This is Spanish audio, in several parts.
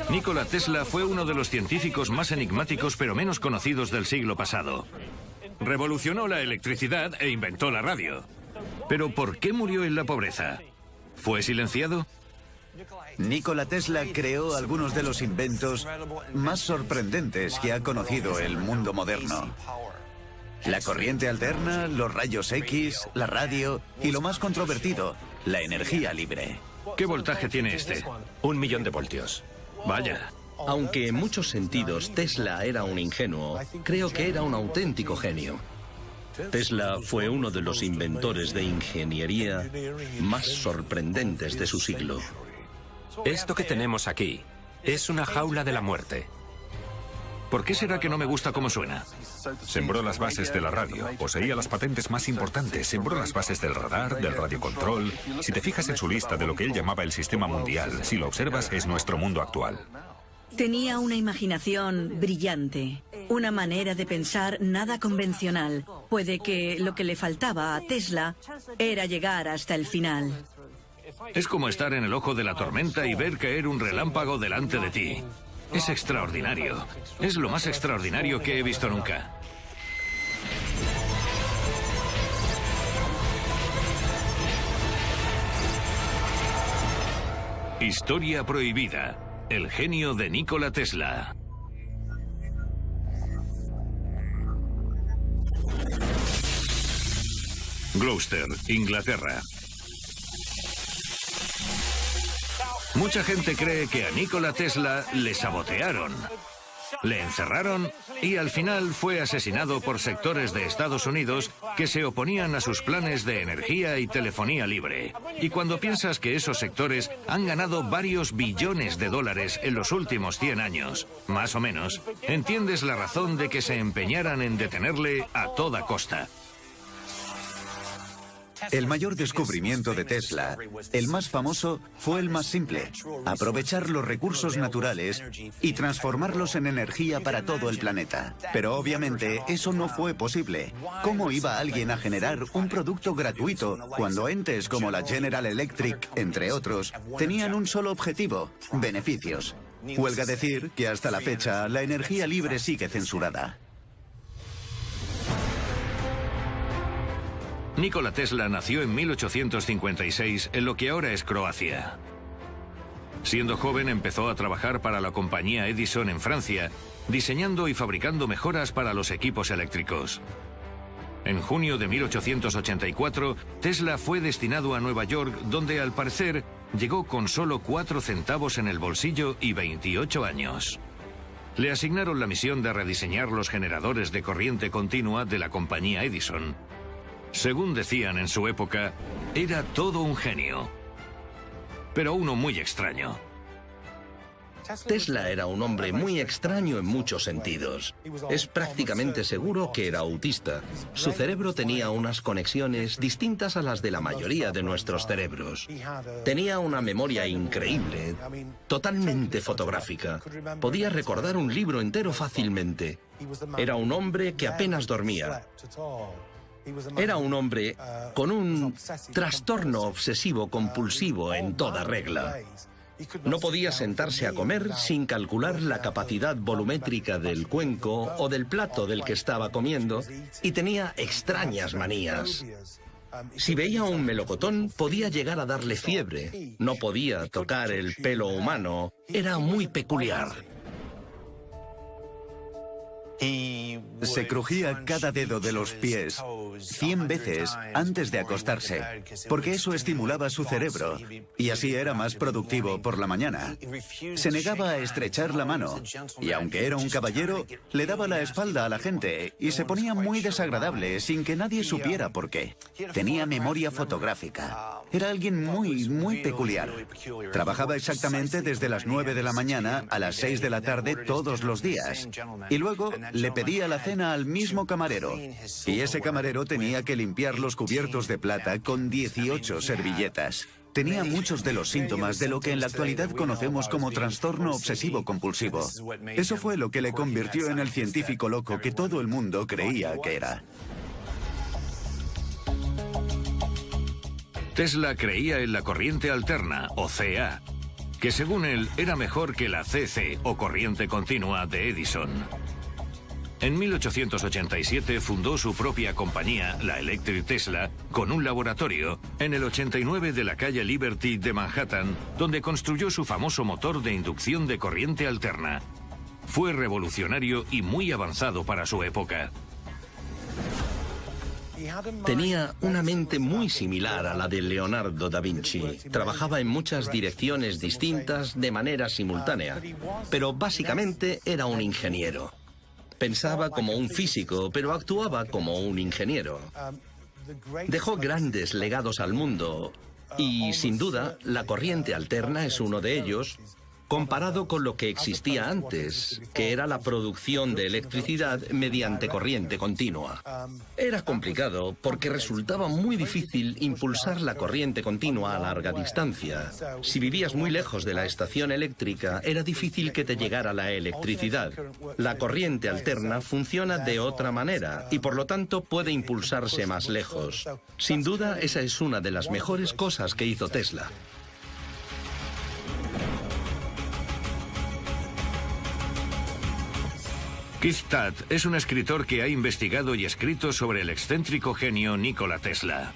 Nikola Tesla fue uno de los científicos más enigmáticos pero menos conocidos del siglo pasado. Revolucionó la electricidad e inventó la radio. Pero ¿por qué murió en la pobreza? ¿Fue silenciado? Nikola Tesla creó algunos de los inventos más sorprendentes que ha conocido el mundo moderno. La corriente alterna, los rayos X, la radio y lo más controvertido, la energía libre. ¿Qué voltaje tiene este? 1 millón de voltios. Vaya. Aunque en muchos sentidos Tesla era un ingenuo, creo que era un auténtico genio. Tesla fue uno de los inventores de ingeniería más sorprendentes de su siglo. Esto que tenemos aquí es una jaula de la muerte. ¿Por qué será que no me gusta cómo suena? Sembró las bases de la radio, poseía las patentes más importantes, sembró las bases del radar, del radiocontrol. Si te fijas en su lista de lo que él llamaba el sistema mundial, si lo observas, es nuestro mundo actual. Tenía una imaginación brillante, una manera de pensar nada convencional. Puede que lo que le faltaba a Tesla era llegar hasta el final. Es como estar en el ojo de la tormenta y ver caer un relámpago delante de ti. Es extraordinario. Es lo más extraordinario que he visto nunca. Historia prohibida. El genio de Nikola Tesla. Gloucester, Inglaterra. Mucha gente cree que a Nikola Tesla le sabotearon, le encerraron y al final fue asesinado por sectores de Estados Unidos que se oponían a sus planes de energía y telefonía libre. Y cuando piensas que esos sectores han ganado varios billones de dólares en los últimos 100 años, más o menos, entiendes la razón de que se empeñaran en detenerle a toda costa. El mayor descubrimiento de Tesla, el más famoso, fue el más simple: aprovechar los recursos naturales y transformarlos en energía para todo el planeta. Pero obviamente eso no fue posible. ¿Cómo iba alguien a generar un producto gratuito cuando entes como la General Electric, entre otros, tenían un solo objetivo: beneficios? Huelga decir que hasta la fecha la energía libre sigue censurada. Nikola Tesla nació en 1856 en lo que ahora es Croacia. Siendo joven empezó a trabajar para la compañía Edison en Francia, diseñando y fabricando mejoras para los equipos eléctricos. En junio de 1884, Tesla fue destinado a Nueva York, donde al parecer llegó con solo 4 centavos en el bolsillo y 28 años. Le asignaron la misión de rediseñar los generadores de corriente continua de la compañía Edison. Según decían en su época, era todo un genio, pero uno muy extraño. Tesla era un hombre muy extraño en muchos sentidos. Es prácticamente seguro que era autista. Su cerebro tenía unas conexiones distintas a las de la mayoría de nuestros cerebros. Tenía una memoria increíble, totalmente fotográfica. Podía recordar un libro entero fácilmente. Era un hombre que apenas dormía. Era un hombre con un trastorno obsesivo-compulsivo en toda regla. No podía sentarse a comer sin calcular la capacidad volumétrica del cuenco o del plato del que estaba comiendo, y tenía extrañas manías. Si veía un melocotón, podía llegar a darle fiebre. No podía tocar el pelo humano. Era muy peculiar. Se crujía cada dedo de los pies 100 veces antes de acostarse, porque eso estimulaba su cerebro y así era más productivo por la mañana. Se negaba a estrechar la mano y, aunque era un caballero, le daba la espalda a la gente y se ponía muy desagradable sin que nadie supiera por qué. Tenía memoria fotográfica. Era alguien muy peculiar. Trabajaba exactamente desde las 9 de la mañana a las 6 de la tarde todos los días. Y luego le pedía la cena al mismo camarero. Y ese camarero tenía que limpiar los cubiertos de plata con 18 servilletas. Tenía muchos de los síntomas de lo que en la actualidad conocemos como trastorno obsesivo-compulsivo. Eso fue lo que le convirtió en el científico loco que todo el mundo creía que era. Tesla creía en la corriente alterna, o CA. que según él era mejor que la CC o corriente continua de Edison. En 1887 fundó su propia compañía, la Electric Tesla, con un laboratorio en el 89 de la calle Liberty de Manhattan, donde construyó su famoso motor de inducción de corriente alterna. Fue revolucionario y muy avanzado para su época. Tenía una mente muy similar a la de Leonardo da Vinci. Trabajaba en muchas direcciones distintas de manera simultánea, pero básicamente era un ingeniero. Pensaba como un físico, pero actuaba como un ingeniero. Dejó grandes legados al mundo y, sin duda, la corriente alterna es uno de ellos, comparado con lo que existía antes, que era la producción de electricidad mediante corriente continua. Era complicado porque resultaba muy difícil impulsar la corriente continua a larga distancia. Si vivías muy lejos de la estación eléctrica, era difícil que te llegara la electricidad. La corriente alterna funciona de otra manera y por lo tanto puede impulsarse más lejos. Sin duda, esa es una de las mejores cosas que hizo Tesla. Keith Tutt es un escritor que ha investigado y escrito sobre el excéntrico genio Nikola Tesla.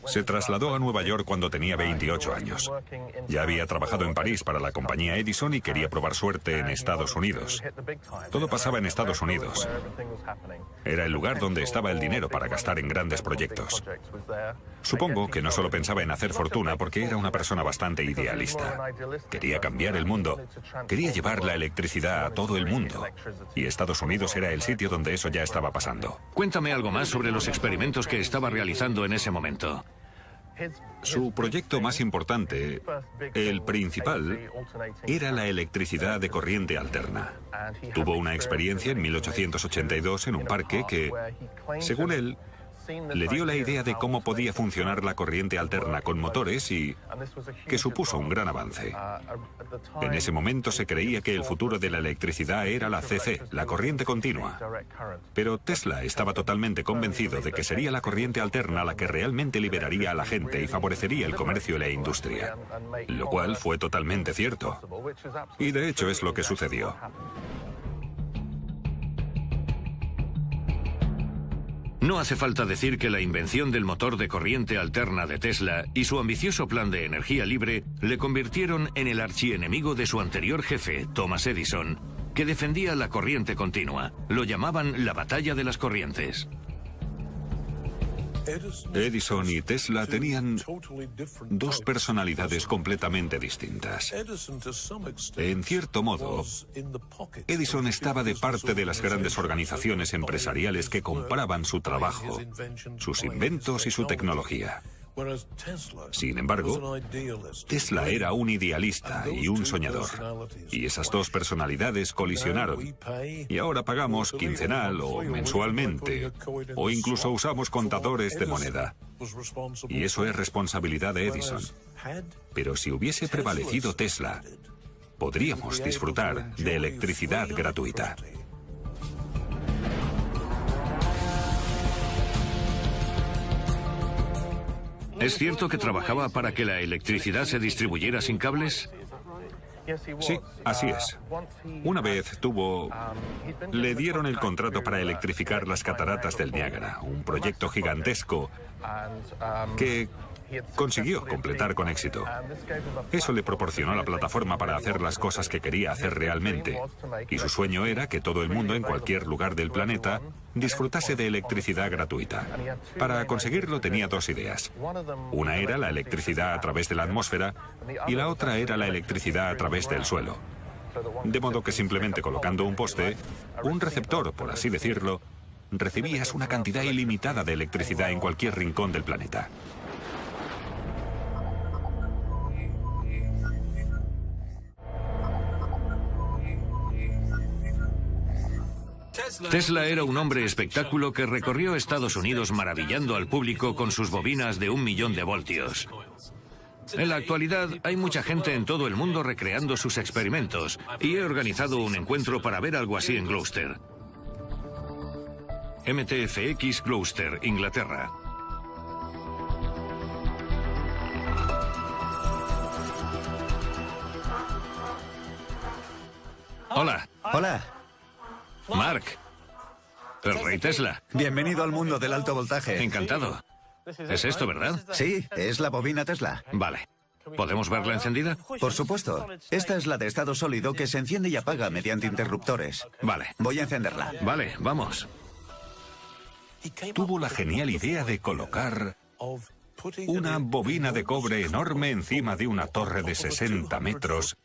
Se trasladó a Nueva York cuando tenía 28 años. Ya había trabajado en París para la compañía Edison y quería probar suerte en Estados Unidos. Todo pasaba en Estados Unidos. Era el lugar donde estaba el dinero para gastar en grandes proyectos. Supongo que no solo pensaba en hacer fortuna porque era una persona bastante idealista. Quería cambiar el mundo. Quería llevar la electricidad a todo el mundo. Y Estados Unidos era el sitio donde eso ya estaba pasando. Cuéntame algo más sobre los experimentos que estaba realizando en ese momento. Su proyecto más importante, el principal, era la electricidad de corriente alterna. Tuvo una experiencia en 1882 en un parque que, según él, le dio la idea de cómo podía funcionar la corriente alterna con motores y que supuso un gran avance. En ese momento se creía que el futuro de la electricidad era la CC, la corriente continua. Pero Tesla estaba totalmente convencido de que sería la corriente alterna la que realmente liberaría a la gente y favorecería el comercio y la industria. Lo cual fue totalmente cierto. Y de hecho es lo que sucedió. No hace falta decir que la invención del motor de corriente alterna de Tesla y su ambicioso plan de energía libre le convirtieron en el archienemigo de su anterior jefe, Thomas Edison, que defendía la corriente continua. Lo llamaban la batalla de las corrientes. Edison y Tesla tenían dos personalidades completamente distintas. En cierto modo, Edison estaba de parte de las grandes organizaciones empresariales que compraban su trabajo, sus inventos y su tecnología. Sin embargo, Tesla era un idealista y un soñador. Y esas dos personalidades colisionaron. Y ahora pagamos quincenal o mensualmente, o incluso usamos contadores de moneda. Y eso es responsabilidad de Edison. Pero si hubiese prevalecido Tesla, podríamos disfrutar de electricidad gratuita. ¿Es cierto que trabajaba para que la electricidad se distribuyera sin cables? Sí, así es. Una vez le dieron el contrato para electrificar las cataratas del Niágara, un proyecto gigantesco que consiguió completar con éxito. Eso le proporcionó la plataforma para hacer las cosas que quería hacer realmente. Y su sueño era que todo el mundo en cualquier lugar del planeta disfrutase de electricidad gratuita. Para conseguirlo tenía dos ideas. Una era la electricidad a través de la atmósfera y la otra era la electricidad a través del suelo. De modo que simplemente colocando un poste, un receptor, por así decirlo, recibías una cantidad ilimitada de electricidad en cualquier rincón del planeta. Tesla era un hombre espectáculo que recorrió Estados Unidos maravillando al público con sus bobinas de 1 millón de voltios. En la actualidad hay mucha gente en todo el mundo recreando sus experimentos y he organizado un encuentro para ver algo así en Gloucester. MTFX Gloucester, Inglaterra. Hola. Hola. Mark. El rey Tesla. Bienvenido al mundo del alto voltaje. Encantado. ¿Es esto, verdad? Sí, es la bobina Tesla. Vale. ¿Podemos verla encendida? Por supuesto. Esta es la de estado sólido que se enciende y apaga mediante interruptores. Vale. Voy a encenderla. Vale, vamos. Tuvo la genial idea de colocar una bobina de cobre enorme encima de una torre de 60 metros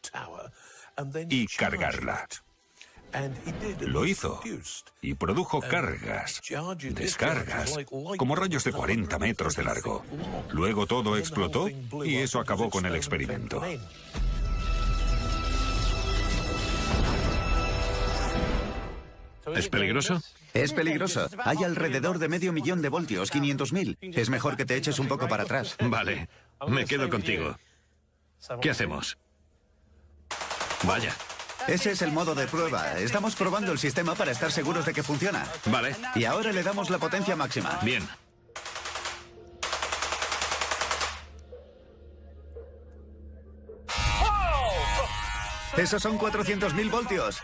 y cargarla. Lo hizo y produjo cargas, descargas, como rayos de 40 metros de largo. Luego todo explotó y eso acabó con el experimento. ¿Es peligroso? Es peligroso. Hay alrededor de 500.000 de voltios, 500.000. Es mejor que te eches un poco para atrás. Vale. Me quedo contigo. ¿Qué hacemos? Vaya. Ese es el modo de prueba. Estamos probando el sistema para estar seguros de que funciona. Vale. Y ahora le damos la potencia máxima. Bien. Esos son 400.000 voltios.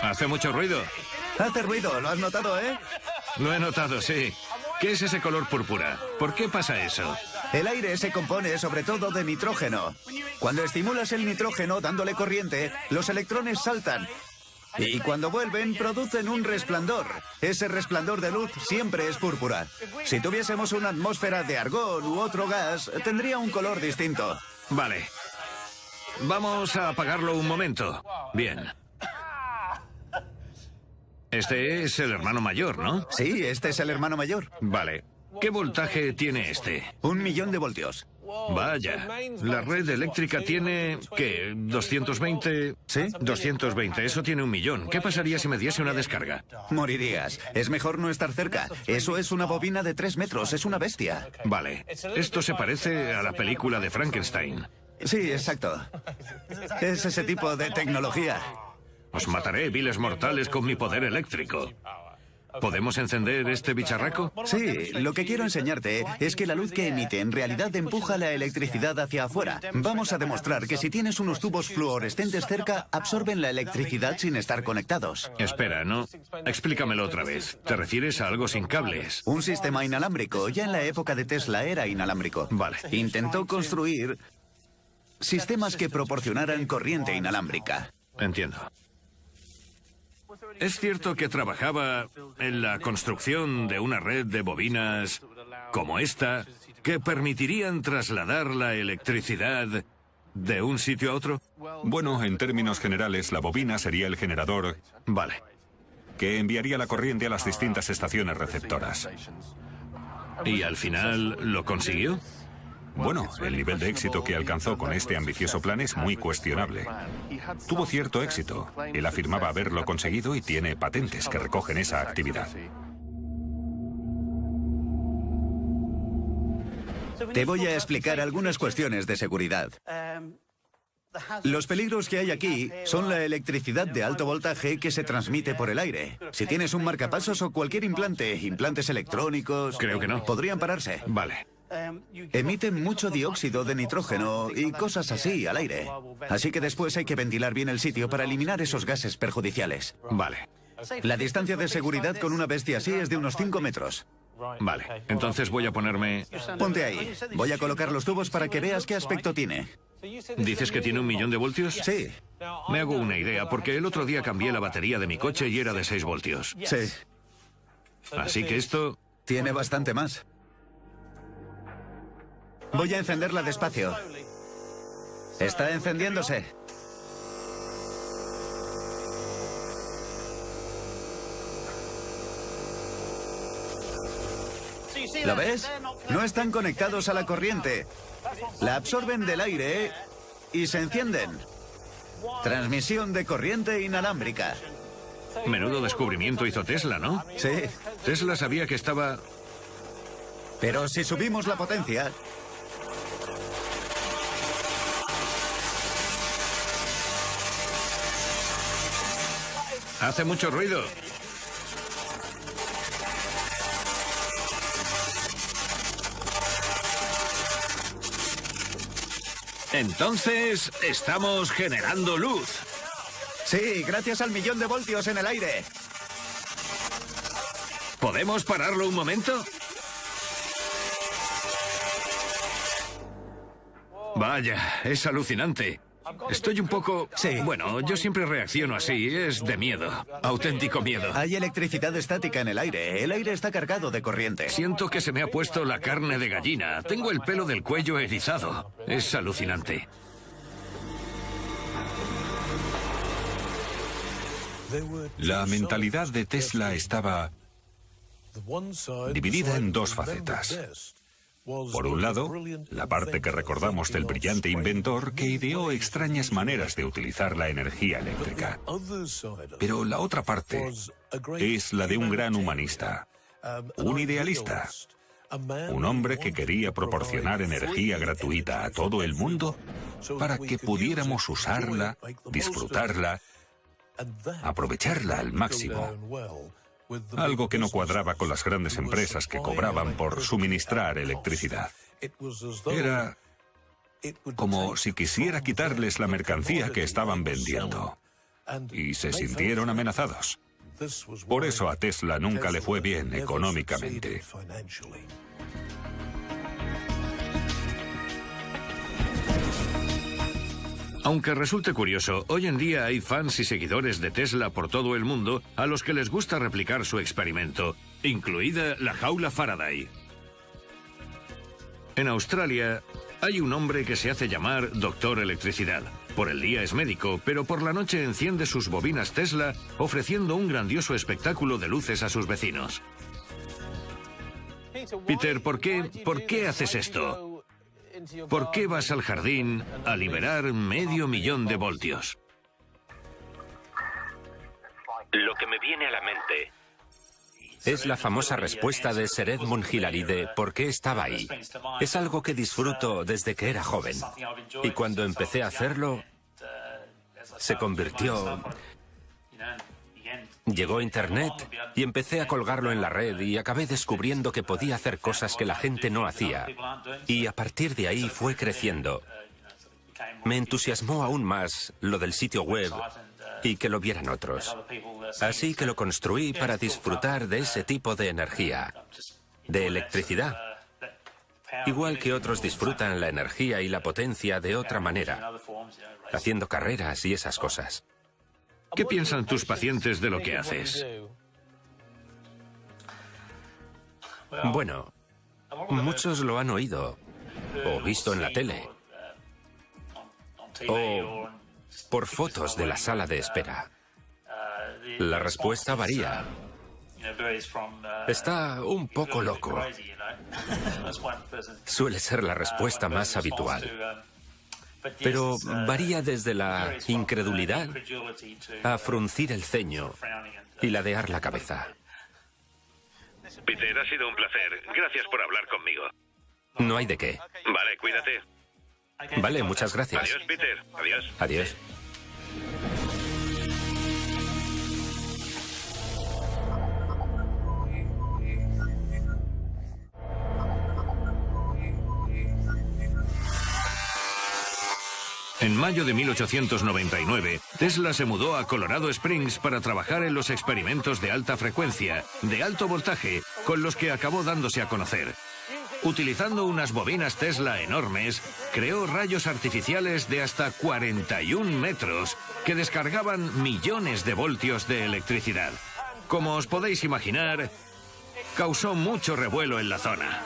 Hace mucho ruido. Hace ruido, ¿lo has notado, eh? Lo he notado, sí. ¿Qué es ese color púrpura? ¿Por qué pasa eso? El aire se compone sobre todo de nitrógeno. Cuando estimulas el nitrógeno dándole corriente, los electrones saltan. Y cuando vuelven, producen un resplandor. Ese resplandor de luz siempre es púrpura. Si tuviésemos una atmósfera de argón u otro gas, tendría un color distinto. Vale. Vamos a apagarlo un momento. Bien. Este es el hermano mayor, ¿no? Sí, este es el hermano mayor. Vale. ¿Qué voltaje tiene este? 1.000.000 de voltios. Vaya. La red eléctrica tiene... ¿qué? ¿220? ¿Sí? 220. Eso tiene 1.000.000. ¿Qué pasaría si me diese una descarga? Morirías. Es mejor no estar cerca. Eso es una bobina de 3 metros. Es una bestia. Vale. Esto se parece a la película de Frankenstein. Sí, exacto. Es ese tipo de tecnología. Os mataré, viles mortales, con mi poder eléctrico. ¿Podemos encender este bicharraco? Sí, lo que quiero enseñarte es que la luz que emite en realidad empuja la electricidad hacia afuera. Vamos a demostrar que si tienes unos tubos fluorescentes cerca, absorben la electricidad sin estar conectados. Espera, ¿no? Explícamelo otra vez. ¿Te refieres a algo sin cables? Un sistema inalámbrico. Ya en la época de Tesla era inalámbrico. Vale. Intentó construir sistemas que proporcionaran corriente inalámbrica. Entiendo. ¿Es cierto que trabajaba en la construcción de una red de bobinas como esta que permitirían trasladar la electricidad de un sitio a otro? Bueno, en términos generales, la bobina sería el generador Vale. que enviaría la corriente a las distintas estaciones receptoras. ¿Y al final lo consiguió? Bueno, el nivel de éxito que alcanzó con este ambicioso plan es muy cuestionable. Tuvo cierto éxito. Él afirmaba haberlo conseguido y tiene patentes que recogen esa actividad. Te voy a explicar algunas cuestiones de seguridad. Los peligros que hay aquí son la electricidad de alto voltaje que se transmite por el aire. Si tienes un marcapasos o cualquier implante, implantes electrónicos... Creo que no. Podrían pararse. Vale. Emiten mucho dióxido de nitrógeno y cosas así al aire. Así que después hay que ventilar bien el sitio para eliminar esos gases perjudiciales. Vale. La distancia de seguridad con una bestia así es de unos 5 metros. Vale. Entonces voy a ponerme... Ponte ahí. Voy a colocar los tubos para que veas qué aspecto tiene. ¿Dices que tiene 1.000.000 de voltios? Sí, Me hago una idea, porque el otro día cambié la batería de mi coche y era de 6 voltios. sí. Así que esto... Tiene bastante más. Voy a encenderla despacio. Está encendiéndose. ¿Lo ves? No están conectados a la corriente. La absorben del aire y se encienden. Transmisión de corriente inalámbrica. Menudo descubrimiento hizo Tesla, ¿no? Sí, Tesla sabía que estaba... pero si subimos la potencia... Hace mucho ruido. Entonces, estamos generando luz. Sí, gracias al 1.000.000 de voltios en el aire. ¿Podemos pararlo un momento? Vaya, es alucinante. Estoy un poco... Sí. Bueno, yo siempre reacciono así, es de miedo. Auténtico miedo. Hay electricidad estática en el aire. El aire está cargado de corriente. Siento que se me ha puesto la carne de gallina. Tengo el pelo del cuello erizado. Es alucinante. La mentalidad de Tesla estaba dividida en dos facetas. Por un lado, la parte que recordamos del brillante inventor que ideó extrañas maneras de utilizar la energía eléctrica. Pero la otra parte es la de un gran humanista, un idealista, un hombre que quería proporcionar energía gratuita a todo el mundo para que pudiéramos usarla, disfrutarla, aprovecharla al máximo. Algo que no cuadraba con las grandes empresas que cobraban por suministrar electricidad. Era como si quisiera quitarles la mercancía que estaban vendiendo. Y se sintieron amenazados. Por eso a Tesla nunca le fue bien económicamente. Aunque resulte curioso, hoy en día hay fans y seguidores de Tesla por todo el mundo a los que les gusta replicar su experimento, incluida la jaula Faraday. En Australia hay un hombre que se hace llamar Doctor Electricidad. Por el día es médico, pero por la noche enciende sus bobinas Tesla, ofreciendo un grandioso espectáculo de luces a sus vecinos. Peter, ¿por qué haces esto? ¿Por qué vas al jardín a liberar 500.000 de voltios? Lo que me viene a la mente es la famosa respuesta de Sir Edmund Hillary de ¿por qué estaba ahí? Es algo que disfruto desde que era joven. Y cuando empecé a hacerlo, se convirtió... Llegó Internet y empecé a colgarlo en la red y acabé descubriendo que podía hacer cosas que la gente no hacía. Y a partir de ahí fue creciendo. Me entusiasmó aún más lo del sitio web y que lo vieran otros. Así que lo construí para disfrutar de ese tipo de energía, de electricidad. Igual que otros disfrutan la energía y la potencia de otra manera, haciendo carreras y esas cosas. ¿Qué piensan tus pacientes de lo que haces? Bueno, muchos lo han oído, o visto en la tele, o por fotos de la sala de espera. La respuesta varía. Está un poco loco. Suele ser la respuesta más habitual. Pero varía desde la incredulidad a fruncir el ceño y ladear la cabeza. Peter, ha sido un placer. Gracias por hablar conmigo. No hay de qué. Vale, cuídate. Vale, muchas gracias. Adiós, Peter. Adiós. Adiós. En mayo de 1899, Tesla se mudó a Colorado Springs para trabajar en los experimentos de alta frecuencia, de alto voltaje, con los que acabó dándose a conocer. Utilizando unas bobinas Tesla enormes, creó rayos artificiales de hasta 41 metros que descargaban millones de voltios de electricidad. Como os podéis imaginar, causó mucho revuelo en la zona.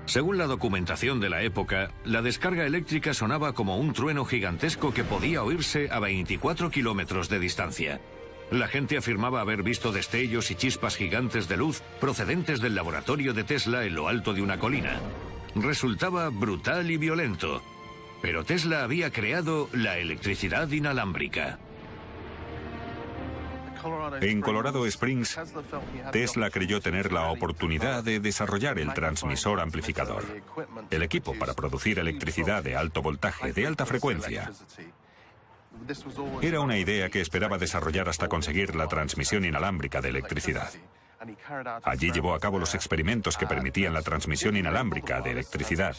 Según la documentación de la época, la descarga eléctrica sonaba como un trueno gigantesco que podía oírse a 24 kilómetros de distancia. La gente afirmaba haber visto destellos y chispas gigantes de luz procedentes del laboratorio de Tesla en lo alto de una colina. Resultaba brutal y violento, pero Tesla había creado la electricidad inalámbrica. En Colorado Springs, Tesla creyó tener la oportunidad de desarrollar el transmisor amplificador, el equipo para producir electricidad de alto voltaje, de alta frecuencia. Era una idea que esperaba desarrollar hasta conseguir la transmisión inalámbrica de electricidad. Allí llevó a cabo los experimentos que permitían la transmisión inalámbrica de electricidad.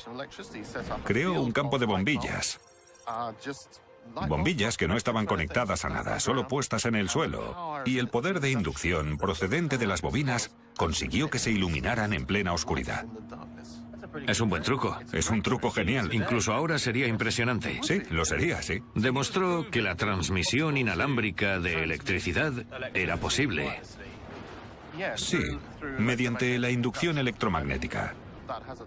Creó un campo de bombillas Bombillas que no estaban conectadas a nada, solo puestas en el suelo. Y el poder de inducción procedente de las bobinas consiguió que se iluminaran en plena oscuridad. Es un buen truco. Es un truco genial. Incluso ahora sería impresionante. Sí, lo sería, sí. Demostró que la transmisión inalámbrica de electricidad era posible. Sí, mediante la inducción electromagnética.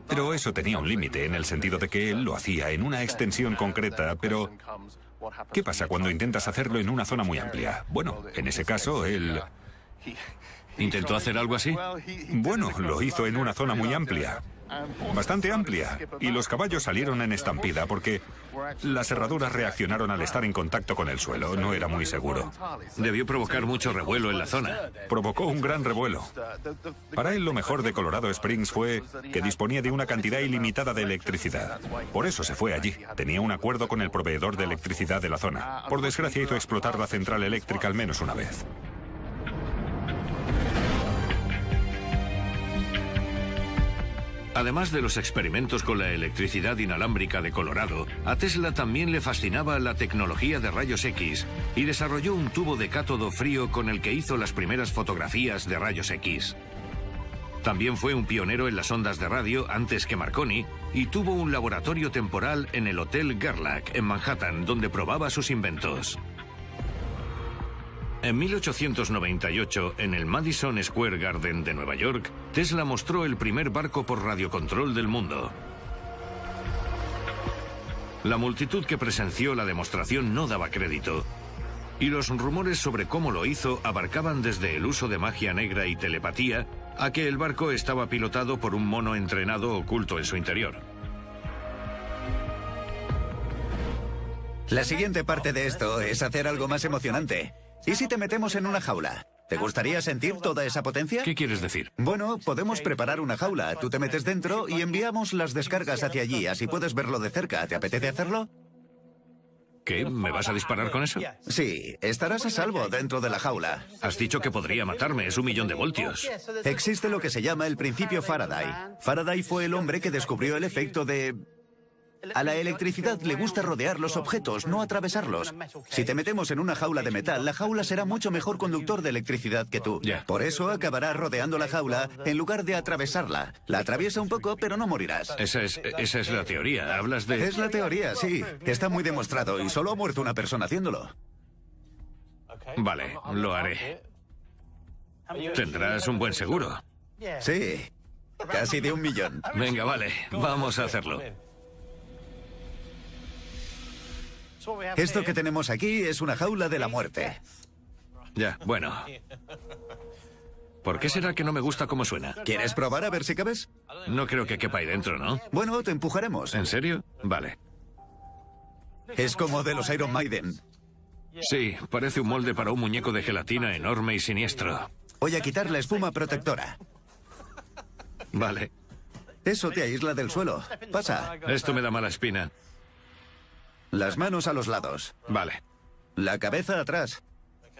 Pero eso tenía un límite, en el sentido de que él lo hacía en una extensión concreta, pero ¿qué pasa cuando intentas hacerlo en una zona muy amplia? Bueno, en ese caso, él... ¿Intentó hacer algo así? Bueno, lo hizo en una zona muy amplia. Bastante amplia. Y los caballos salieron en estampida porque las herraduras reaccionaron al estar en contacto con el suelo. No era muy seguro. Debió provocar mucho revuelo en la zona. Provocó un gran revuelo. Para él lo mejor de Colorado Springs fue que disponía de una cantidad ilimitada de electricidad. Por eso se fue allí. Tenía un acuerdo con el proveedor de electricidad de la zona. Por desgracia hizo explotar la central eléctrica al menos una vez. Además de los experimentos con la electricidad inalámbrica de Colorado, a Tesla también le fascinaba la tecnología de rayos X y desarrolló un tubo de cátodo frío con el que hizo las primeras fotografías de rayos X. También fue un pionero en las ondas de radio antes que Marconi y tuvo un laboratorio temporal en el Hotel Gerlach en Manhattan, donde probaba sus inventos. En 1898, en el Madison Square Garden de Nueva York, Tesla mostró el primer barco por radiocontrol del mundo. La multitud que presenció la demostración no daba crédito, y los rumores sobre cómo lo hizo abarcaban desde el uso de magia negra y telepatía a que el barco estaba pilotado por un mono entrenado oculto en su interior. La siguiente parte de esto es hacer algo más emocionante. ¿Y si te metemos en una jaula? ¿Te gustaría sentir toda esa potencia? ¿Qué quieres decir? Bueno, podemos preparar una jaula. Tú te metes dentro y enviamos las descargas hacia allí. Así puedes verlo de cerca. ¿Te apetece hacerlo? ¿Qué? ¿Me vas a disparar con eso? Sí, estarás a salvo dentro de la jaula. Has dicho que podría matarme. Es 1.000.000 de voltios. Existe lo que se llama el principio Faraday. Faraday fue el hombre que descubrió el efecto de... A la electricidad le gusta rodear los objetos, no atravesarlos. Si te metemos en una jaula de metal, la jaula será mucho mejor conductor de electricidad que tú. Ya. Por eso acabarás rodeando la jaula en lugar de atravesarla. La atraviesa un poco, pero no morirás. Esa es la teoría. Hablas de... Es la teoría, sí. Está muy demostrado y solo ha muerto una persona haciéndolo. Vale, lo haré. Tendrás un buen seguro. Sí, casi de 1.000.000. Venga, vale, vamos a hacerlo. Esto que tenemos aquí es una jaula de la muerte. Ya, bueno. ¿Por qué será que no me gusta cómo suena? ¿Quieres probar a ver si cabes? No creo que quepa ahí dentro, ¿no? Bueno, te empujaremos. ¿En serio? Vale. Es como de los Iron Maiden. Sí, parece un molde para un muñeco de gelatina enorme y siniestro. Voy a quitar la espuma protectora. Vale. Eso te aísla del suelo. Pasa. Esto me da mala espina. Las manos a los lados. Vale, La cabeza atrás.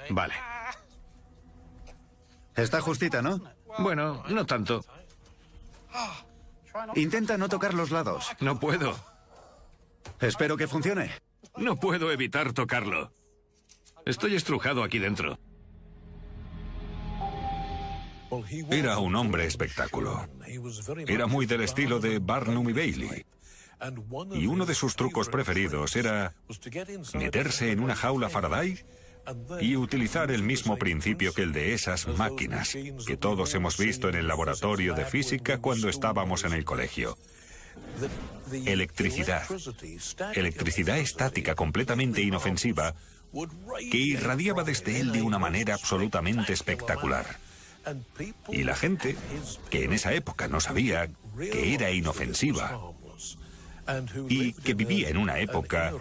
vale. Está justita, ¿no? Bueno, no tanto. Intenta no tocar los lados. No puedo. Espero que funcione. No puedo evitar tocarlo. Estoy estrujado aquí dentro. Era un hombre espectáculo. Era muy del estilo de Barnum y Bailey. Y uno de sus trucos preferidos era meterse en una jaula Faraday y utilizar el mismo principio que el de esas máquinas que todos hemos visto en el laboratorio de física cuando estábamos en el colegio. Electricidad. Electricidad estática completamente inofensiva que irradiaba desde él de una manera absolutamente espectacular. Y la gente, que en esa época no sabía que era inofensiva, y que vivía en una época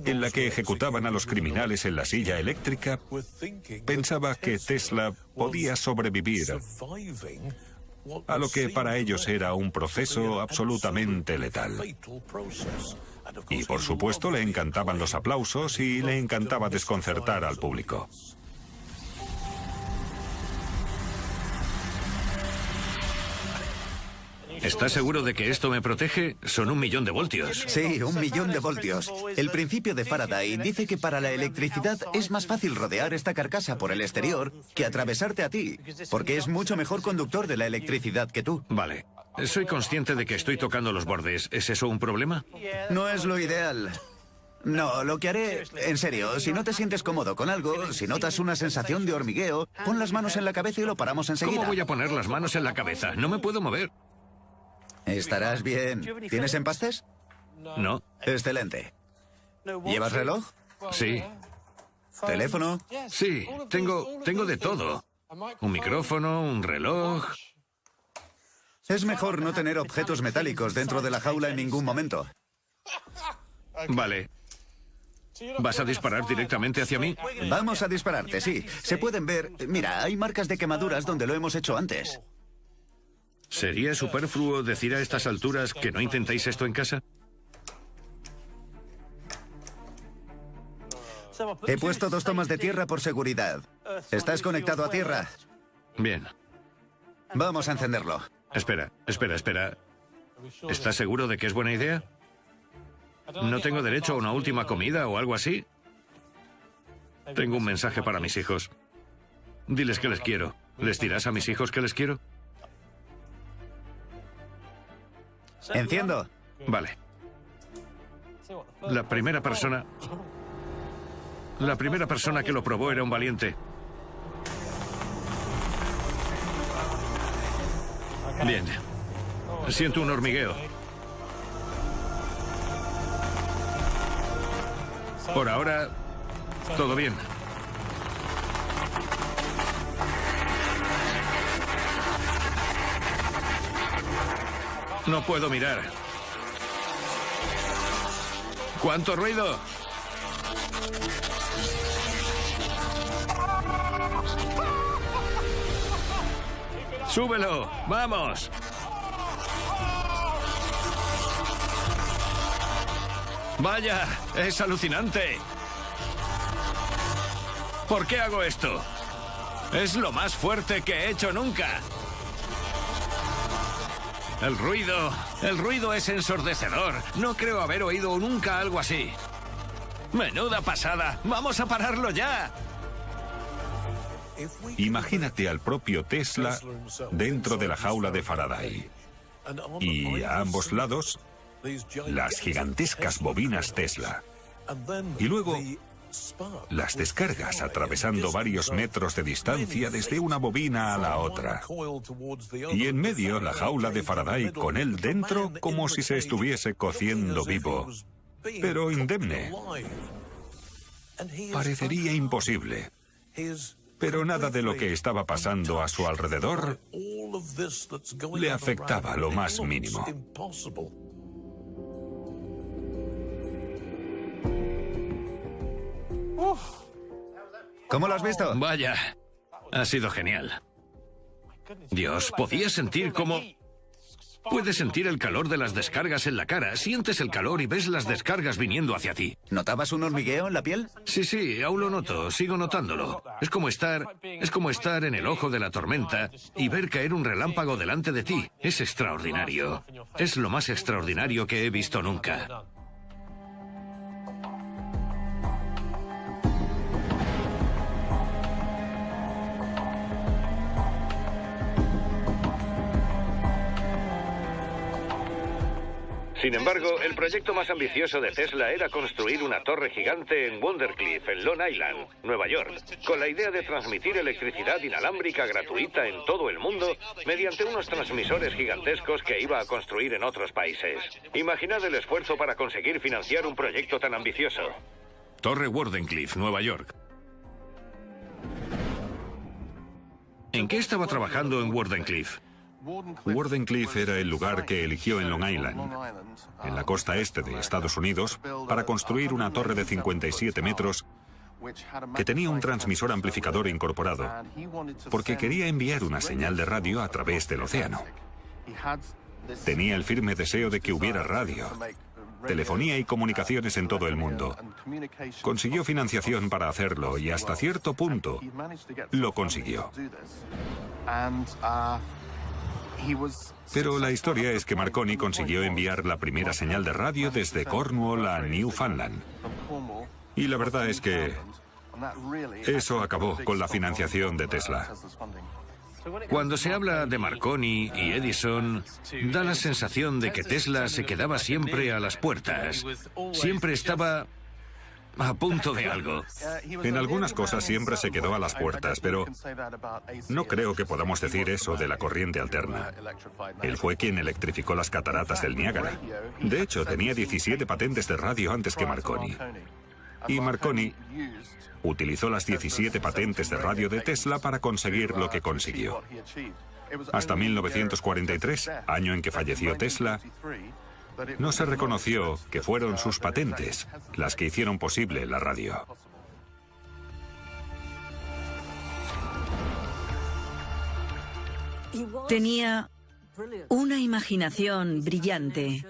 en la que ejecutaban a los criminales en la silla eléctrica, pensaba que Tesla podía sobrevivir a lo que para ellos era un proceso absolutamente letal. Y por supuesto le encantaban los aplausos y le encantaba desconcertar al público. ¿Estás seguro de que esto me protege? Son 1.000.000 de voltios. Sí, 1.000.000 de voltios. El principio de Faraday dice que para la electricidad es más fácil rodear esta carcasa por el exterior que atravesarte a ti, porque es mucho mejor conductor de la electricidad que tú. Vale. Soy consciente de que estoy tocando los bordes. ¿Es eso un problema? No es lo ideal. No, lo que haré, en serio, si no te sientes cómodo con algo, si notas una sensación de hormigueo, pon las manos en la cabeza y lo paramos enseguida. ¿Cómo voy a poner las manos en la cabeza? No me puedo mover. Estarás bien. ¿Tienes empastes? No. Excelente. ¿Llevas reloj? Sí. ¿Teléfono? Sí, tengo de todo. Un micrófono, un reloj. Es mejor no tener objetos metálicos dentro de la jaula en ningún momento. Vale. ¿Vas a disparar directamente hacia mí? Vamos a dispararte, sí. Se pueden ver... Mira, hay marcas de quemaduras donde lo hemos hecho antes. ¿Sería superfluo decir a estas alturas que no intentéis esto en casa? He puesto 2 tomas de tierra por seguridad. ¿Estás conectado a tierra? Bien. Vamos a encenderlo. Espera. ¿Estás seguro de que es buena idea? ¿No tengo derecho a una última comida o algo así? Tengo un mensaje para mis hijos. Diles que les quiero. ¿Les dirás a mis hijos que les quiero? Enciendo. Vale. La primera persona que lo probó era un valiente. Bien. Siento un hormigueo. Por ahora, todo bien. No puedo mirar. ¿Cuánto ruido? ¡Súbelo! ¡Vamos! ¡Vaya! ¡Es alucinante! ¿Por qué hago esto? Es lo más fuerte que he hecho nunca. El ruido es ensordecedor. No creo haber oído nunca algo así. ¡Menuda pasada! ¡Vamos a pararlo ya! Imagínate al propio Tesla dentro de la jaula de Faraday. Y a ambos lados, las gigantescas bobinas Tesla. Y luego, las descargas atravesando varios metros de distancia desde una bobina a la otra. Y en medio, la jaula de Faraday con él dentro como si se estuviese cociendo vivo, pero indemne. Parecería imposible. Pero nada de lo que estaba pasando a su alrededor le afectaba lo más mínimo. ¿Cómo lo has visto? Vaya, ha sido genial. Dios, podía sentir cómo... Puedes sentir el calor de las descargas en la cara, sientes el calor y ves las descargas viniendo hacia ti. ¿Notabas un hormigueo en la piel? Sí, aún lo noto, sigo notándolo. Es como estar en el ojo de la tormenta y ver caer un relámpago delante de ti. Es extraordinario. Es lo más extraordinario que he visto nunca. Sin embargo, el proyecto más ambicioso de Tesla era construir una torre gigante en Wondercliff, en Long Island, Nueva York, con la idea de transmitir electricidad inalámbrica gratuita en todo el mundo mediante unos transmisores gigantescos que iba a construir en otros países. Imaginad el esfuerzo para conseguir financiar un proyecto tan ambicioso. Torre Wardenclyffe, Nueva York. ¿En qué estaba trabajando en Wardenclyffe? Wardenclyffe era el lugar que eligió en Long Island, en la costa este de Estados Unidos, para construir una torre de 57 metros que tenía un transmisor amplificador incorporado, porque quería enviar una señal de radio a través del océano. Tenía el firme deseo de que hubiera radio, telefonía y comunicaciones en todo el mundo. Consiguió financiación para hacerlo y hasta cierto punto lo consiguió. Pero la historia es que Marconi consiguió enviar la primera señal de radio desde Cornwall a Newfoundland. Y la verdad es que eso acabó con la financiación de Tesla. Cuando se habla de Marconi y Edison, da la sensación de que Tesla se quedaba siempre a las puertas. Siempre estaba a punto de algo. En algunas cosas siempre se quedó a las puertas, pero no creo que podamos decir eso de la corriente alterna. Él fue quien electrificó las cataratas del Niágara. De hecho, tenía 17 patentes de radio antes que Marconi. Y Marconi utilizó las 17 patentes de radio de Tesla para conseguir lo que consiguió. Hasta 1943, año en que falleció Tesla, no se reconoció que fueron sus patentes las que hicieron posible la radio. Tenía una imaginación brillante.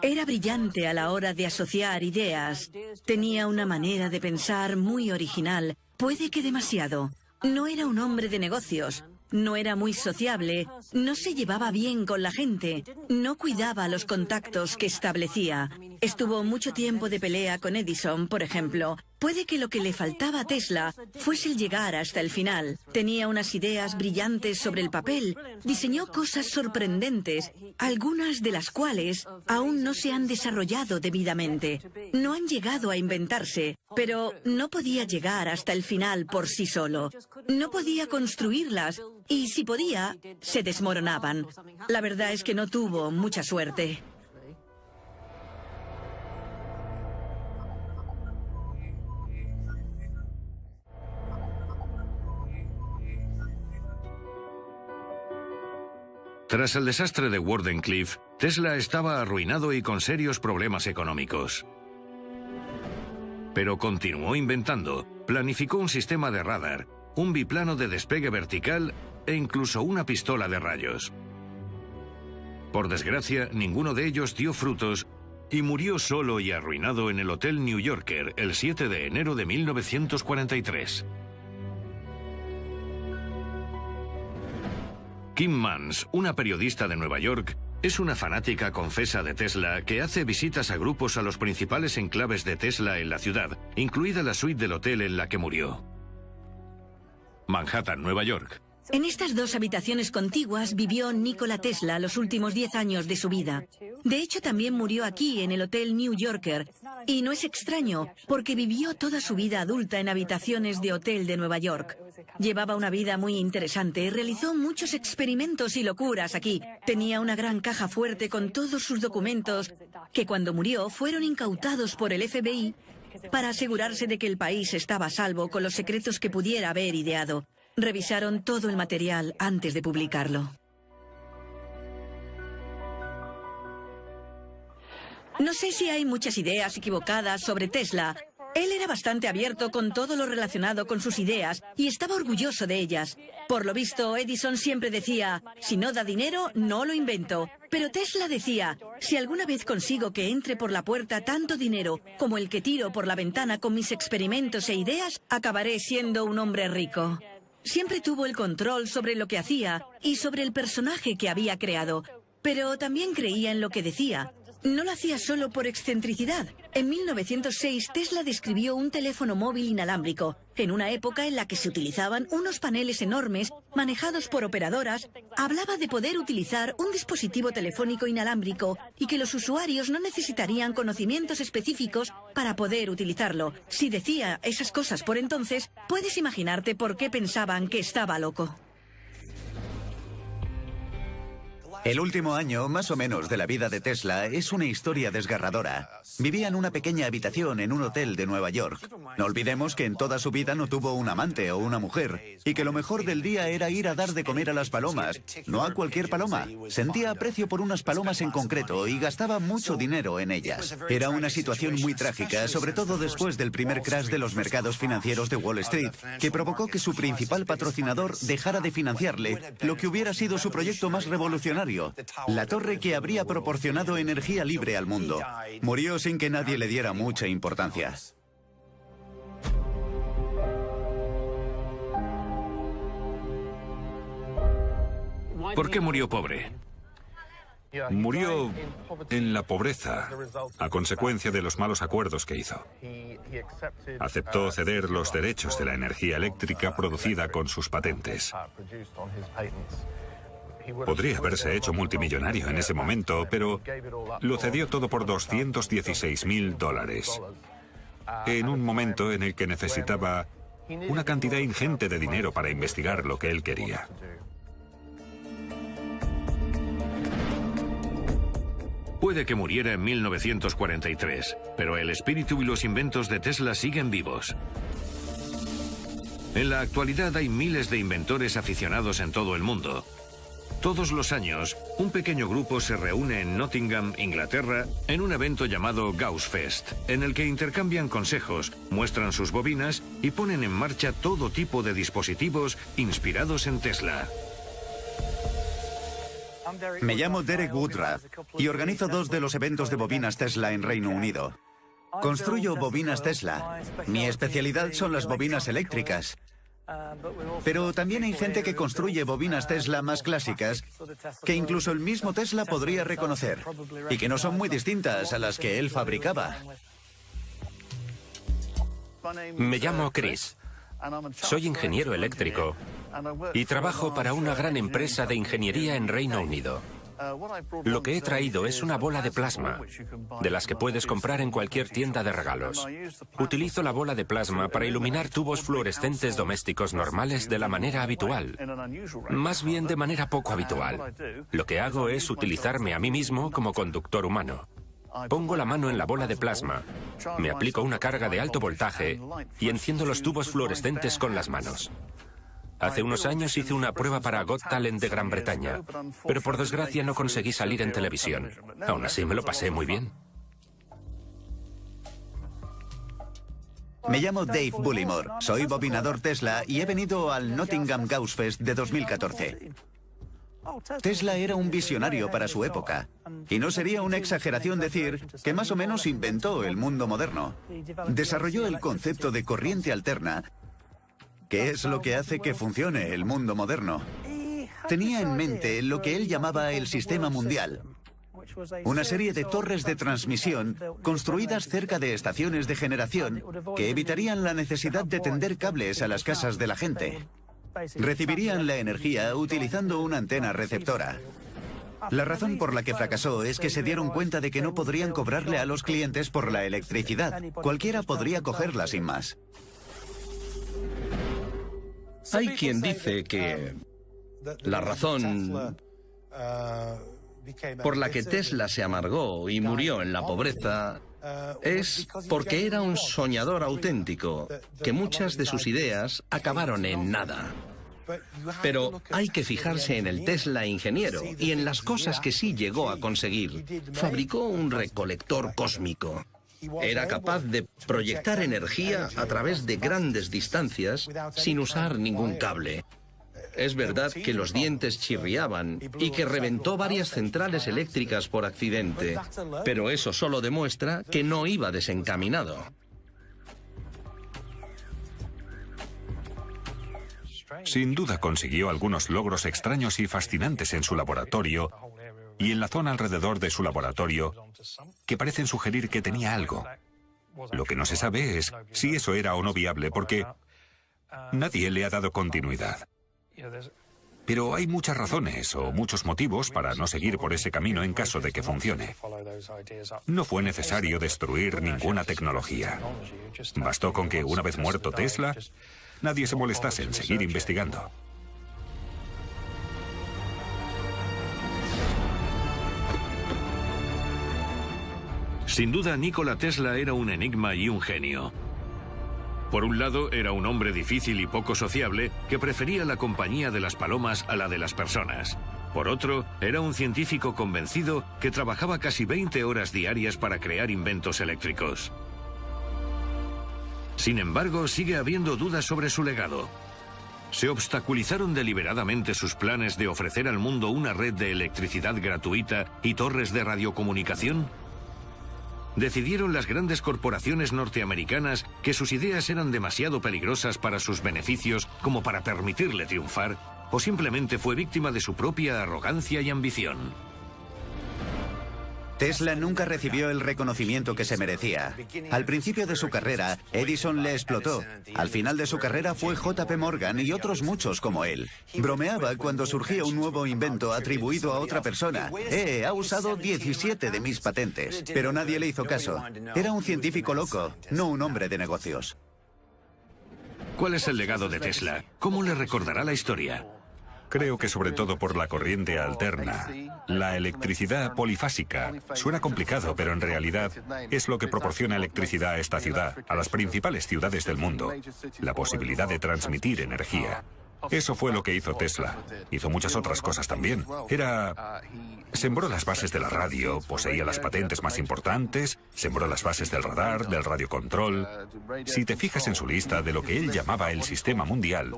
Era brillante a la hora de asociar ideas. Tenía una manera de pensar muy original, puede que demasiado. No era un hombre de negocios. No era muy sociable, no se llevaba bien con la gente, no cuidaba los contactos que establecía. Estuvo mucho tiempo de pelea con Edison, por ejemplo. Puede que lo que le faltaba a Tesla fuese el llegar hasta el final. Tenía unas ideas brillantes sobre el papel, diseñó cosas sorprendentes, algunas de las cuales aún no se han desarrollado debidamente. No han llegado a inventarse, pero no podía llegar hasta el final por sí solo. No podía construirlas. Y si podía, se desmoronaban. La verdad es que no tuvo mucha suerte. Tras el desastre de Wardenclyffe, Tesla estaba arruinado y con serios problemas económicos. Pero continuó inventando, planificó un sistema de radar, un biplano de despegue vertical e incluso una pistola de rayos. Por desgracia, ninguno de ellos dio frutos y murió solo y arruinado en el Hotel New Yorker el 7 de enero de 1943. Kim Mans, una periodista de Nueva York, es una fanática confesa de Tesla que hace visitas a grupos a los principales enclaves de Tesla en la ciudad, incluida la suite del hotel en la que murió. Manhattan, Nueva York. En estas dos habitaciones contiguas vivió Nikola Tesla los últimos 10 años de su vida. De hecho, también murió aquí, en el Hotel New Yorker. Y no es extraño, porque vivió toda su vida adulta en habitaciones de hotel de Nueva York. Llevaba una vida muy interesante, realizó muchos experimentos y locuras aquí. Tenía una gran caja fuerte con todos sus documentos, que cuando murió fueron incautados por el FBI para asegurarse de que el país estaba a salvo con los secretos que pudiera haber ideado. Revisaron todo el material antes de publicarlo. No sé si hay muchas ideas equivocadas sobre Tesla. Él era bastante abierto con todo lo relacionado con sus ideas y estaba orgulloso de ellas. Por lo visto, Edison siempre decía, si no da dinero, no lo invento. Pero Tesla decía, si alguna vez consigo que entre por la puerta tanto dinero como el que tiro por la ventana con mis experimentos e ideas, acabaré siendo un hombre rico. Siempre tuvo el control sobre lo que hacía y sobre el personaje que había creado, pero también creía en lo que decía. No lo hacía solo por excentricidad. En 1906, Tesla describió un teléfono móvil inalámbrico, en una época en la que se utilizaban unos paneles enormes manejados por operadoras. Hablaba de poder utilizar un dispositivo telefónico inalámbrico y que los usuarios no necesitarían conocimientos específicos para poder utilizarlo. Si decía esas cosas por entonces, puedes imaginarte por qué pensaban que estaba loco. El último año, más o menos, de la vida de Tesla es una historia desgarradora. Vivía en una pequeña habitación en un hotel de Nueva York. No olvidemos que en toda su vida no tuvo un amante o una mujer, y que lo mejor del día era ir a dar de comer a las palomas. No a cualquier paloma. Sentía aprecio por unas palomas en concreto y gastaba mucho dinero en ellas. Era una situación muy trágica, sobre todo después del primer crash de los mercados financieros de Wall Street, que provocó que su principal patrocinador dejara de financiarle lo que hubiera sido su proyecto más revolucionario, la torre que habría proporcionado energía libre al mundo. Murió sin que nadie le diera mucha importancia. ¿Por qué murió pobre? Murió en la pobreza a consecuencia de los malos acuerdos que hizo. Aceptó ceder los derechos de la energía eléctrica producida con sus patentes. Podría haberse hecho multimillonario en ese momento, pero lo cedió todo por $216.000, en un momento en el que necesitaba una cantidad ingente de dinero para investigar lo que él quería. Puede que muriera en 1943, pero el espíritu y los inventos de Tesla siguen vivos. En la actualidad hay miles de inventores aficionados en todo el mundo. Todos los años, un pequeño grupo se reúne en Nottingham, Inglaterra, en un evento llamado Gauss Fest, en el que intercambian consejos, muestran sus bobinas y ponen en marcha todo tipo de dispositivos inspirados en Tesla. Me llamo Derek Woodruff y organizo 2 de los eventos de bobinas Tesla en Reino Unido. Construyo bobinas Tesla. Mi especialidad son las bobinas eléctricas. Pero también hay gente que construye bobinas Tesla más clásicas que incluso el mismo Tesla podría reconocer y que no son muy distintas a las que él fabricaba. Me llamo Chris. Soy ingeniero eléctrico y trabajo para una gran empresa de ingeniería en Reino Unido. Lo que he traído es una bola de plasma, de las que puedes comprar en cualquier tienda de regalos. Utilizo la bola de plasma para iluminar tubos fluorescentes domésticos normales de la manera habitual. Más bien de manera poco habitual. Lo que hago es utilizarme a mí mismo como conductor humano. Pongo la mano en la bola de plasma, me aplico una carga de alto voltaje y enciendo los tubos fluorescentes con las manos. Hace unos años hice una prueba para Got Talent de Gran Bretaña, pero por desgracia no conseguí salir en televisión. Aún así me lo pasé muy bien. Me llamo Dave Bullimore, soy bobinador Tesla y he venido al Nottingham Gauss Fest de 2014. Tesla era un visionario para su época, y no sería una exageración decir que más o menos inventó el mundo moderno. Desarrolló el concepto de corriente alterna, que es lo que hace que funcione el mundo moderno. Tenía en mente lo que él llamaba el sistema mundial, una serie de torres de transmisión construidas cerca de estaciones de generación que evitarían la necesidad de tender cables a las casas de la gente. Recibirían la energía utilizando una antena receptora. La razón por la que fracasó es que se dieron cuenta de que no podrían cobrarle a los clientes por la electricidad. Cualquiera podría cogerla sin más. Hay quien dice que la razón por la que Tesla se amargó y murió en la pobreza es porque era un soñador auténtico, que muchas de sus ideas acabaron en nada. Pero hay que fijarse en el Tesla ingeniero y en las cosas que sí llegó a conseguir. Fabricó un recolector cósmico. Era capaz de proyectar energía a través de grandes distancias sin usar ningún cable. Es verdad que los dientes chirriaban y que reventó varias centrales eléctricas por accidente, pero eso solo demuestra que no iba desencaminado. Sin duda consiguió algunos logros extraños y fascinantes en su laboratorio y en la zona alrededor de su laboratorio que parecen sugerir que tenía algo. Lo que no se sabe es si eso era o no viable porque nadie le ha dado continuidad. Pero hay muchas razones o muchos motivos para no seguir por ese camino en caso de que funcione. No fue necesario destruir ninguna tecnología. Bastó con que una vez muerto Tesla, nadie se molestase en seguir investigando. Sin duda, Nikola Tesla era un enigma y un genio. Por un lado, era un hombre difícil y poco sociable que prefería la compañía de las palomas a la de las personas. Por otro, era un científico convencido que trabajaba casi 20 horas diarias para crear inventos eléctricos. Sin embargo, sigue habiendo dudas sobre su legado. ¿Se obstaculizaron deliberadamente sus planes de ofrecer al mundo una red de electricidad gratuita y torres de radiocomunicación? decidieron las grandes corporaciones norteamericanas que sus ideas eran demasiado peligrosas para sus beneficios como para permitirle triunfar, o simplemente fue víctima de su propia arrogancia y ambición? Tesla nunca recibió el reconocimiento que se merecía. Al principio de su carrera, Edison le explotó. Al final de su carrera fue JP Morgan y otros muchos como él. Bromeaba cuando surgía un nuevo invento atribuido a otra persona. Ha usado 17 de mis patentes. Pero nadie le hizo caso. Era un científico loco, no un hombre de negocios. ¿Cuál es el legado de Tesla? ¿Cómo le recordará la historia? Creo que sobre todo por la corriente alterna. La electricidad polifásica. Suena complicado, pero en realidad es lo que proporciona electricidad a esta ciudad, a las principales ciudades del mundo. La posibilidad de transmitir energía. Eso fue lo que hizo Tesla. Hizo muchas otras cosas también. Sembró las bases de la radio, poseía las patentes más importantes, sembró las bases del radar, del radiocontrol. Si te fijas en su lista de lo que él llamaba el sistema mundial,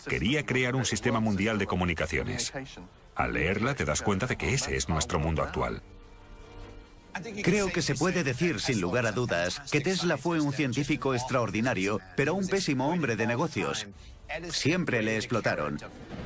quería crear un sistema mundial de comunicaciones. Al leerla te das cuenta de que ese es nuestro mundo actual. Creo que se puede decir, sin lugar a dudas, que Tesla fue un científico extraordinario, pero un pésimo hombre de negocios. Siempre le explotaron.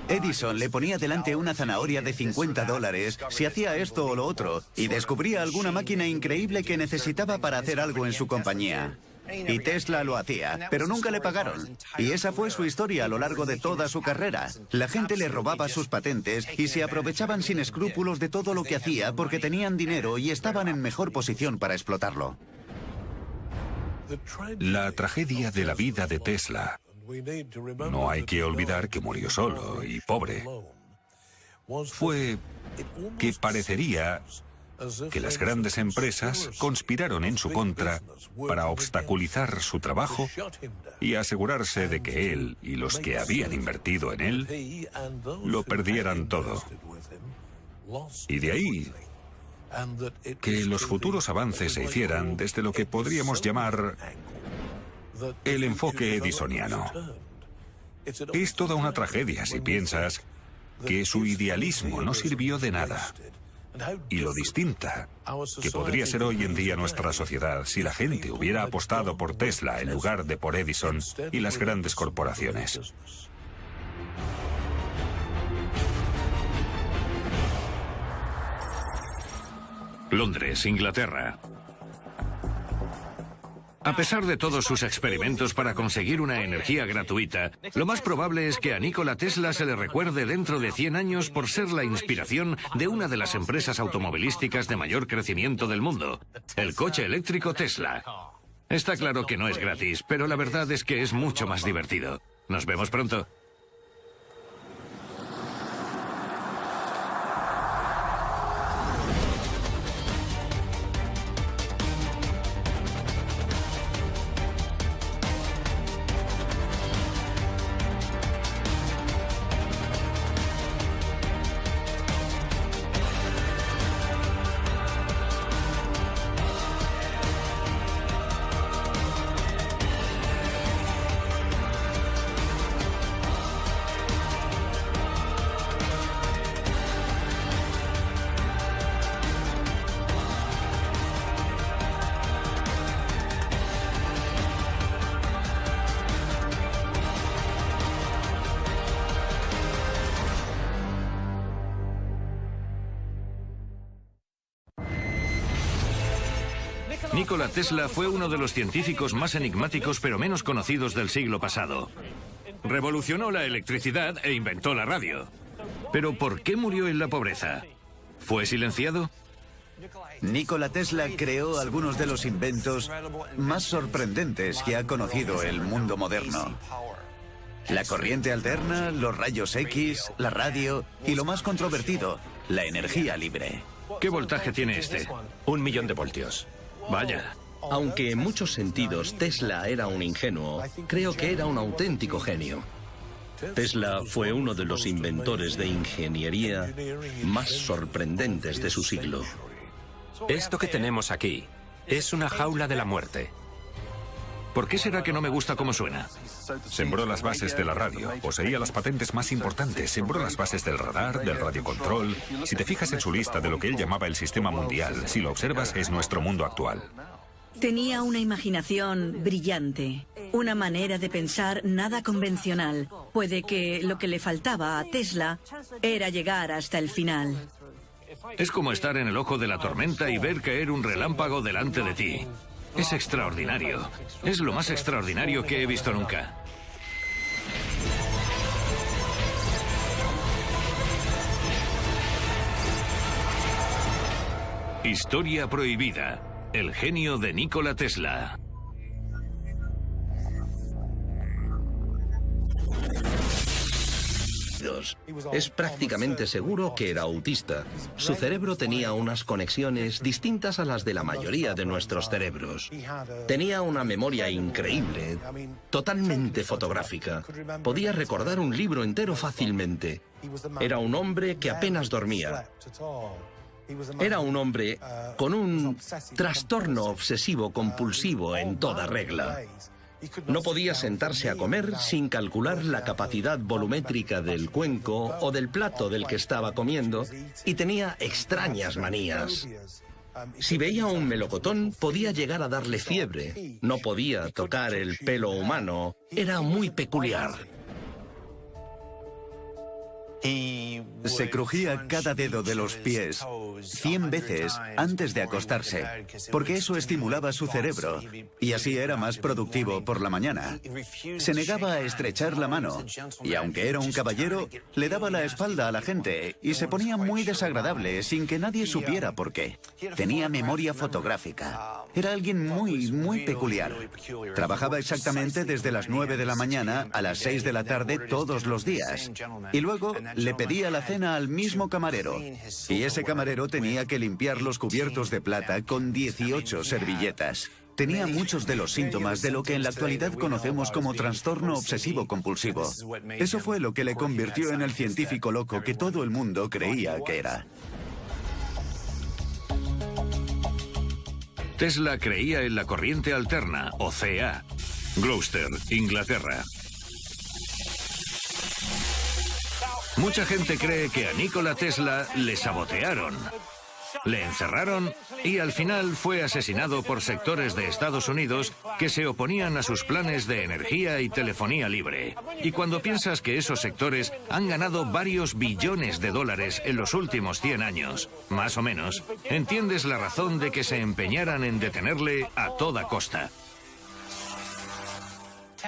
Edison le ponía delante una zanahoria de $50 si hacía esto o lo otro, y descubría alguna máquina increíble que necesitaba para hacer algo en su compañía. Y Tesla lo hacía, pero nunca le pagaron. Y esa fue su historia a lo largo de toda su carrera. La gente le robaba sus patentes y se aprovechaban sin escrúpulos de todo lo que hacía porque tenían dinero y estaban en mejor posición para explotarlo. La tragedia de la vida de Tesla. No hay que olvidar que murió solo y pobre. Fue que parecería que las grandes empresas conspiraron en su contra para obstaculizar su trabajo y asegurarse de que él y los que habían invertido en él lo perdieran todo. Y de ahí que los futuros avances se hicieran desde lo que podríamos llamar el enfoque edisoniano. Es toda una tragedia si piensas que su idealismo no sirvió de nada. Y lo distinta que podría ser hoy en día nuestra sociedad si la gente hubiera apostado por Tesla en lugar de por Edison y las grandes corporaciones. Londres, Inglaterra. A pesar de todos sus experimentos para conseguir una energía gratuita, lo más probable es que a Nikola Tesla se le recuerde dentro de 100 años por ser la inspiración de una de las empresas automovilísticas de mayor crecimiento del mundo, el coche eléctrico Tesla. Está claro que no es gratis, pero la verdad es que es mucho más divertido. Nos vemos pronto. Nikola Tesla fue uno de los científicos más enigmáticos pero menos conocidos del siglo pasado. Revolucionó la electricidad e inventó la radio. Pero ¿por qué murió en la pobreza? ¿Fue silenciado? Nikola Tesla creó algunos de los inventos más sorprendentes que ha conocido el mundo moderno. La corriente alterna, los rayos X, la radio y lo más controvertido, la energía libre. ¿Qué voltaje tiene este? 1 millón de voltios. Vaya. Aunque en muchos sentidos Tesla era un ingenuo, creo que era un auténtico genio. Tesla fue uno de los inventores de ingeniería más sorprendentes de su siglo. Esto que tenemos aquí es una jaula de la muerte. ¿Por qué será que no me gusta cómo suena? Sembró las bases de la radio, poseía las patentes más importantes, sembró las bases del radar, del radiocontrol. Si te fijas en su lista de lo que él llamaba el sistema mundial, si lo observas es nuestro mundo actual. Tenía una imaginación brillante, una manera de pensar nada convencional. Puede que lo que le faltaba a Tesla era llegar hasta el final. Es como estar en el ojo de la tormenta y ver caer un relámpago delante de ti. Es extraordinario. Es lo más extraordinario que he visto nunca. Historia prohibida. El genio de Nikola Tesla. Es prácticamente seguro que era autista. Su cerebro tenía unas conexiones distintas a las de la mayoría de nuestros cerebros. Tenía una memoria increíble, totalmente fotográfica. Podía recordar un libro entero fácilmente. Era un hombre que apenas dormía. Era un hombre con un trastorno obsesivo-compulsivo en toda regla. No podía sentarse a comer sin calcular la capacidad volumétrica del cuenco o del plato del que estaba comiendo, y tenía extrañas manías. Si veía un melocotón, podía llegar a darle fiebre. No podía tocar el pelo humano. Era muy peculiar. Se crujía cada dedo de los pies 100 veces antes de acostarse, porque eso estimulaba su cerebro, y así era más productivo por la mañana. Se negaba a estrechar la mano, y aunque era un caballero, le daba la espalda a la gente, y se ponía muy desagradable sin que nadie supiera por qué. Tenía memoria fotográfica. Era alguien muy peculiar. Trabajaba exactamente desde las 9 de la mañana a las 6 de la tarde todos los días, y luego le pedía la cena al mismo camarero, y ese camarero tenía que limpiar los cubiertos de plata con 18 servilletas. Tenía muchos de los síntomas de lo que en la actualidad conocemos como trastorno obsesivo-compulsivo. Eso fue lo que le convirtió en el científico loco que todo el mundo creía que era. Tesla creía en la corriente alterna, o CA. Gloucester, Inglaterra. Mucha gente cree que a Nikola Tesla le sabotearon, le encerraron y al final fue asesinado por sectores de Estados Unidos que se oponían a sus planes de energía y telefonía libre. Y cuando piensas que esos sectores han ganado varios billones de dólares en los últimos 100 años, más o menos, entiendes la razón de que se empeñaran en detenerle a toda costa.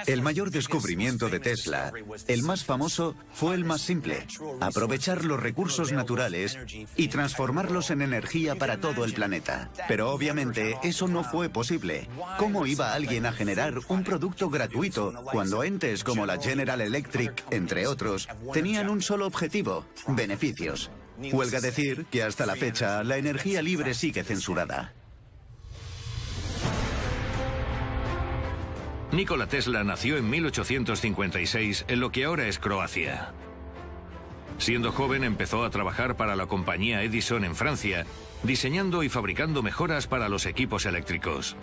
El mayor descubrimiento de Tesla, el más famoso, fue el más simple: aprovechar los recursos naturales y transformarlos en energía para todo el planeta. Pero obviamente eso no fue posible. ¿Cómo iba alguien a generar un producto gratuito cuando entes como la General Electric, entre otros, tenían un solo objetivo: beneficios? Huelga decir que hasta la fecha la energía libre sigue censurada. Nikola Tesla nació en 1856 en lo que ahora es Croacia. Siendo joven empezó a trabajar para la compañía Edison en Francia, diseñando y fabricando mejoras para los equipos eléctricos.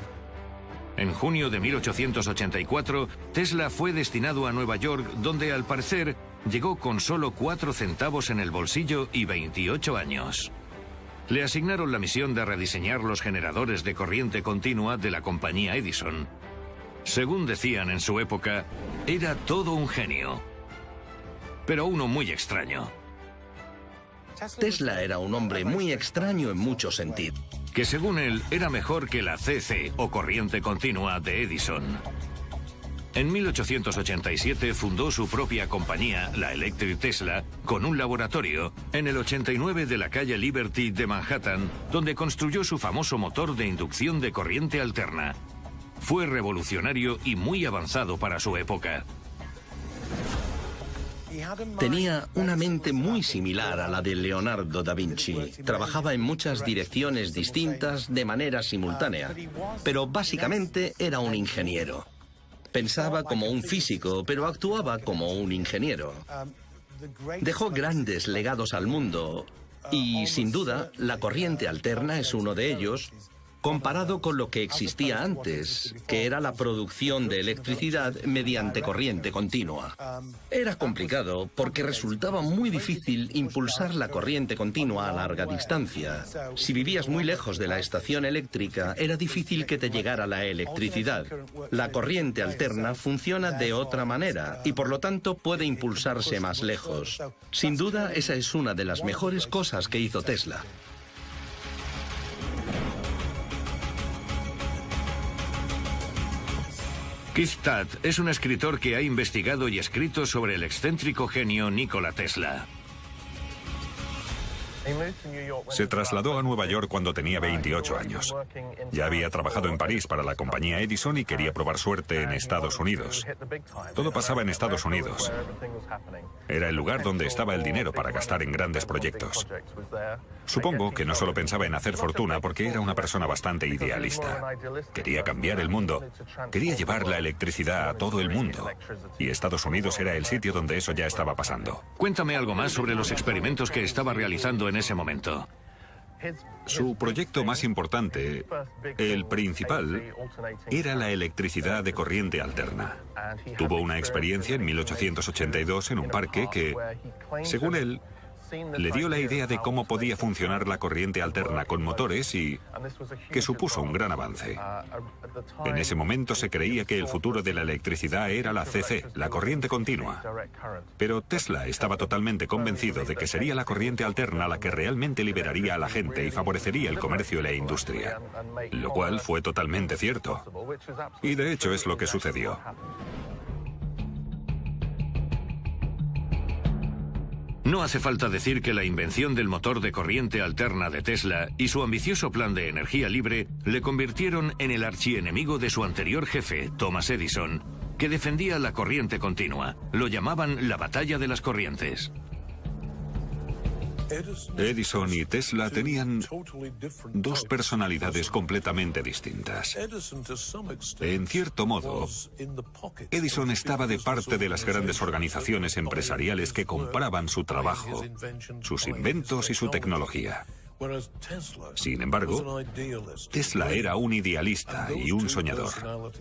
En junio de 1884, Tesla fue destinado a Nueva York, donde al parecer llegó con solo 4 centavos en el bolsillo y 28 años. Le asignaron la misión de rediseñar los generadores de corriente continua de la compañía Edison. Según decían en su época, era todo un genio, pero uno muy extraño. Tesla era un hombre muy extraño en muchos sentidos. Que según él era mejor que la CC o corriente continua de Edison. En 1887 fundó su propia compañía, la Electric Tesla, con un laboratorio en el 89 de la calle Liberty de Manhattan, donde construyó su famoso motor de inducción de corriente alterna. Fue revolucionario y muy avanzado para su época. Tenía una mente muy similar a la de Leonardo da Vinci. Trabajaba en muchas direcciones distintas de manera simultánea, pero básicamente era un ingeniero. Pensaba como un físico, pero actuaba como un ingeniero. Dejó grandes legados al mundo y, sin duda, la corriente alterna es uno de ellos, comparado con lo que existía antes, que era la producción de electricidad mediante corriente continua. Era complicado porque resultaba muy difícil impulsar la corriente continua a larga distancia. Si vivías muy lejos de la estación eléctrica, era difícil que te llegara la electricidad. La corriente alterna funciona de otra manera y por lo tanto puede impulsarse más lejos. Sin duda, esa es una de las mejores cosas que hizo Tesla. Keith Tutt es un escritor que ha investigado y escrito sobre el excéntrico genio Nikola Tesla. Se trasladó a Nueva York cuando tenía 28 años. Ya había trabajado en París para la compañía Edison y quería probar suerte en Estados Unidos. Todo pasaba en Estados Unidos. Era el lugar donde estaba el dinero para gastar en grandes proyectos. Supongo que no solo pensaba en hacer fortuna porque era una persona bastante idealista. Quería cambiar el mundo. Quería llevar la electricidad a todo el mundo. Y Estados Unidos era el sitio donde eso ya estaba pasando. Cuéntame algo más sobre los experimentos que estaba realizando en ese momento. Su proyecto más importante, el principal, era la electricidad de corriente alterna. Tuvo una experiencia en 1882 en un parque que, según él, le dio la idea de cómo podía funcionar la corriente alterna con motores y que supuso un gran avance. En ese momento se creía que el futuro de la electricidad era la CC, la corriente continua. Pero Tesla estaba totalmente convencido de que sería la corriente alterna la que realmente liberaría a la gente y favorecería el comercio y la industria. Lo cual fue totalmente cierto. Y de hecho es lo que sucedió. No hace falta decir que la invención del motor de corriente alterna de Tesla y su ambicioso plan de energía libre le convirtieron en el archienemigo de su anterior jefe, Thomas Edison, que defendía la corriente continua. Lo llamaban la batalla de las corrientes. Edison y Tesla tenían dos personalidades completamente distintas. En cierto modo, Edison estaba de parte de las grandes organizaciones empresariales que compraban su trabajo, sus inventos y su tecnología. Sin embargo, Tesla era un idealista y un soñador.